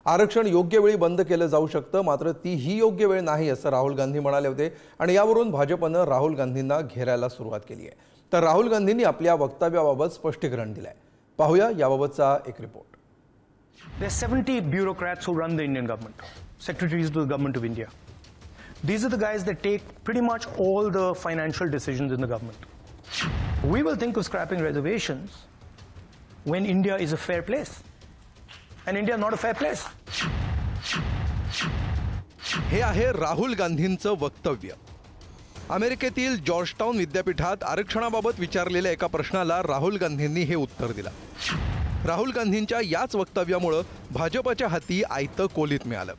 आरक्षण योग्य वेळी बंद केलं जाऊ शकतं, मात्र ती ही योग्य वेळ नाही असं राहुल गांधी म्हणाले होते आणि यावरून भाजपनं राहुल गांधींना घेरायला सुरुवात केली आहे। तर राहुल गांधींनी आपल्या वक्तव्याबाबत स्पष्टीकरण दिलंय। पाहूया याबाबतचा एक report. There are 70 bureaucrats who run the Indian government, secretaries to the government of India. These are the guys that take pretty much all the financial decisions in the government. We will think of scrapping reservations when India is a fair place. And India is not a fair place. हे आहे राहुल गांधींचं वक्तव्य। अमेरिकेतील Georgetown विद्यापीठात आरक्षणाबाबत विचारलेल्या एका प्रश्नाला राहुल गांधींनी हे उत्तर दिलं। राहुल गांधींच्या याच वक्तव्यामुळे भाजपच्या हाती आयतं कोलीत मिळालं।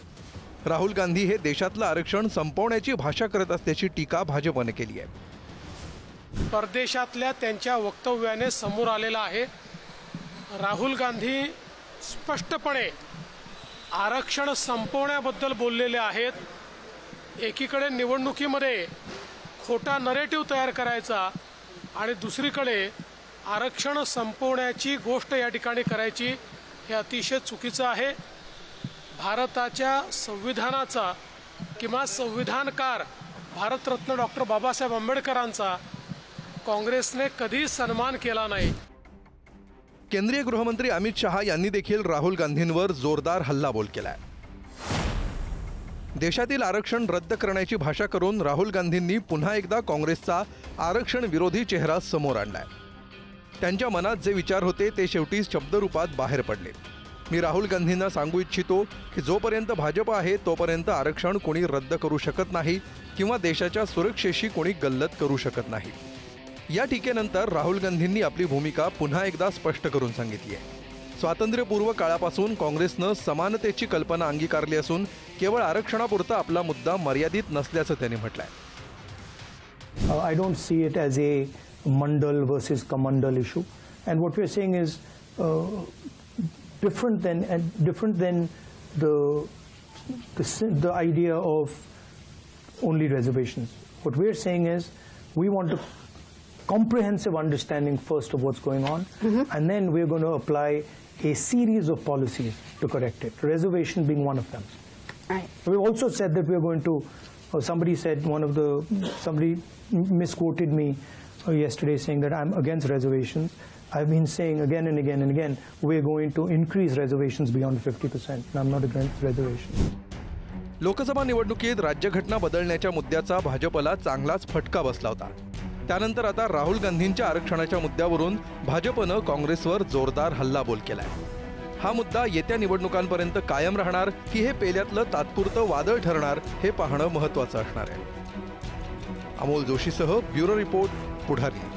राहुल गांधी हे देशातलं आरक्षण संपवण्याची भाषा करत असल्याची टीका भाजपने केली आहे। परदेशातल्या त्यांच्या वक्तव्याने समोर आलेला आहे। राहुल गांधी स्पष्टपणे आरक्षण संपवण्याबद्दल बोललेले आहेत। एकीकडे निवडणुकीमध्ये खोटा नरेटिव्ह तयार करायचा आणि दुसरीकडे आरक्षण संपवण्याची गोष्ट या ठिकाणी करायची, हे अतिशय चुकीचं आहे। भारताच्या संविधानाचा किंवा संविधानकार भारतरत्न डॉक्टर बाबासाहेब आंबेडकरांचा काँग्रेसने कधी सन्मान केला नाही। केंद्रीय गृहमंत्री अमित शहा यांनी देखील राहुल गांधींवर जोरदार हल्लाबोल केलाय। देशातील आरक्षण रद्द करण्याची भाषा करून राहुल गांधींनी पुन्हा एकदा काँग्रेसचा आरक्षण विरोधी चेहरा समोर आणलाय। त्यांच्या मनात जे विचार होते ते शेवटी शब्दरूपात बाहेर पडले। मी राहुल गांधींना सांगू इच्छितो की जोपर्यंत भाजप आहे तोपर्यंत आरक्षण कोणी रद्द करू शकत नाही किंवा देशाच्या सुरक्षेशी कोणी गल्लत करू शकत नाही। या टीकेनंतर राहुल गांधींनी आपली भूमिका पुन्हा एकदा स्पष्ट करून सांगितली आहे। स्वातंत्र्यपूर्व काळापासून काँग्रेसनं समानतेची कल्पना अंगीकारली असून केवळ आरक्षणापुरता आपला मुद्दा मर्यादित नसल्याचं त्यांनी म्हटलंय। I don't see it as a Mandal versus Kamandal issue, and what we're saying is different than the idea of only reservations. What we're saying is we want a comprehensive understanding first of what's going on, and then we're going to apply a series of policies to correct it, reservation being one of them. Right. We've also said that we're going to, somebody misquoted me yesterday saying that I'm against reservations. I've been saying again and again and again, we're going to increase reservations beyond 50%. And I'm not against reservations. Lok Sabha निवडणुकीत राज्यघटना बदलण्याच्या मुद्द्याचा भाजपला चांगलाच फटका बसला होता। त्यानंतर आता राहुल गांधींच्या आरक्षणाच्या मुद्द्यावरून भाजपनं काँग्रेसवर जोरदार हल्लाबोल केलाय। हा मुद्दा येत्या निवडणुकांपर्यंत कायम राहणार की हे पेल्यातलं तात्पुरतं वादळ ठरणार हे पाहणं महत्त्वाचं असणार आहे। अमोल जोशीसह ब्युरो रिपोर्ट, पुढारी न्यूज।